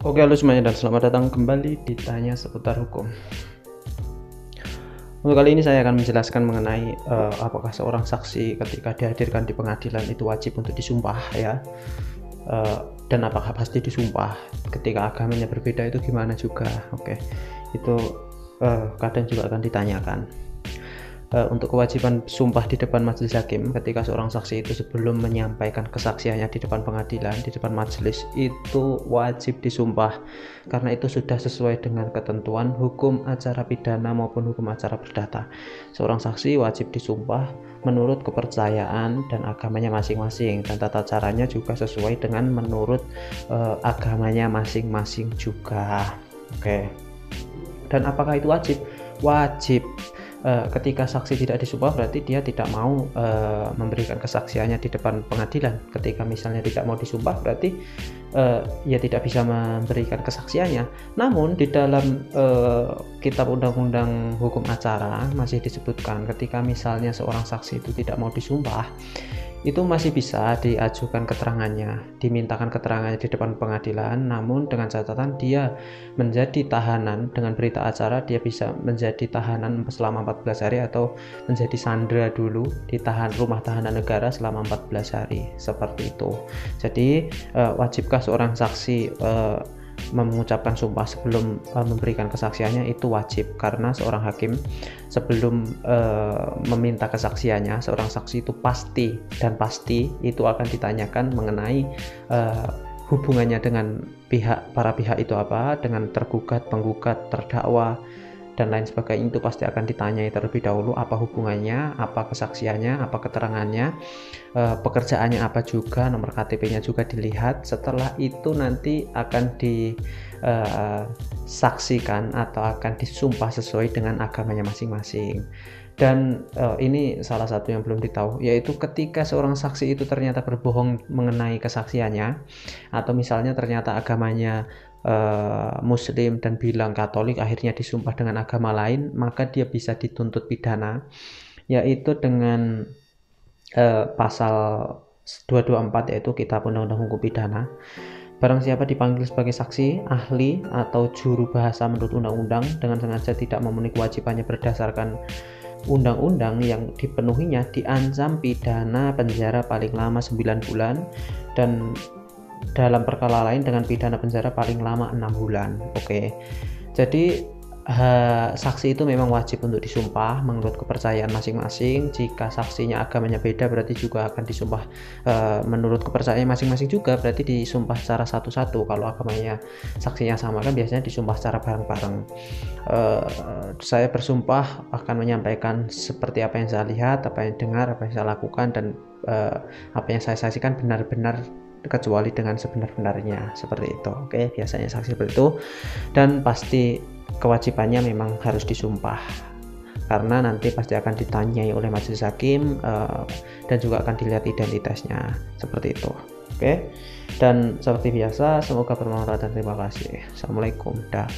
Oke, halo semuanya dan selamat datang kembali di Tanya Seputar Hukum. Untuk kali ini saya akan menjelaskan mengenai apakah seorang saksi ketika dihadirkan di pengadilan itu wajib untuk disumpah ya, dan apakah pasti disumpah. Ketika agamanya berbeda itu gimana juga. Oke, itu kadang juga akan ditanyakan. Untuk kewajiban sumpah di depan majelis hakim, ketika seorang saksi itu sebelum menyampaikan kesaksiannya di depan pengadilan, di depan majelis, itu wajib disumpah karena itu sudah sesuai dengan ketentuan hukum acara pidana maupun hukum acara perdata. Seorang saksi wajib disumpah menurut kepercayaan dan agamanya masing-masing, dan tata caranya juga sesuai dengan menurut agamanya masing-masing juga. Oke. Dan apakah itu wajib? Wajib. Ketika saksi tidak disumpah berarti dia tidak mau memberikan kesaksiannya di depan pengadilan. Ketika misalnya tidak mau disumpah berarti ya tidak bisa memberikan kesaksiannya. Namun di dalam kitab undang-undang hukum acara masih disebutkan ketika misalnya seorang saksi itu tidak mau disumpah, itu masih bisa diajukan keterangannya, dimintakan keterangannya di depan pengadilan, namun dengan catatan dia menjadi tahanan. Dengan berita acara dia bisa menjadi tahanan selama 14 hari atau menjadi sandera dulu di rumah tahanan negara selama 14 hari, seperti itu. Jadi wajibkah seorang saksi mengucapkan sumpah sebelum memberikan kesaksiannya? Itu wajib, karena seorang hakim sebelum meminta kesaksiannya, seorang saksi itu pasti itu akan ditanyakan mengenai hubungannya dengan para pihak itu apa, dengan tergugat, penggugat, terdakwa dan lain sebagainya. Itu pasti akan ditanyai terlebih dahulu apa hubungannya, apa kesaksiannya, apa keterangannya, pekerjaannya apa juga, nomor KTP-nya juga dilihat. Setelah itu nanti akan disaksikan atau akan disumpah sesuai dengan agamanya masing-masing. Dan ini salah satu yang belum ditahu, yaitu ketika seorang saksi itu ternyata berbohong mengenai kesaksiannya, atau misalnya ternyata agamanya Muslim dan bilang Katolik, akhirnya disumpah dengan agama lain, maka dia bisa dituntut pidana, yaitu dengan pasal 224, yaitu Kitab Undang-Undang Hukum Pidana. Barang siapa dipanggil sebagai saksi, ahli, atau juru bahasa menurut undang-undang dengan sengaja tidak memenuhi kewajibannya berdasarkan undang-undang yang dipenuhinya, diancam pidana penjara paling lama 9 bulan dan dalam perkara lain dengan pidana penjara paling lama 6 bulan. Oke. Jadi saksi itu memang wajib untuk disumpah menurut kepercayaan masing-masing. Jika saksinya agamanya beda berarti juga akan disumpah menurut kepercayaan masing-masing juga, berarti disumpah secara satu-satu. Kalau agamanya saksinya sama kan biasanya disumpah secara bareng-bareng. Saya bersumpah akan menyampaikan seperti apa yang saya lihat, apa yang dengar, apa yang saya lakukan, dan apa yang saya saksikan benar-benar kecuali dengan sebenar-benarnya, seperti itu. Oke, biasanya saksi seperti itu, dan pasti kewajibannya memang harus disumpah karena nanti pasti akan ditanyai oleh majelis hakim dan juga akan dilihat identitasnya, seperti itu. Oke, dan seperti biasa semoga bermanfaat dan terima kasih. Assalamualaikum. Dah.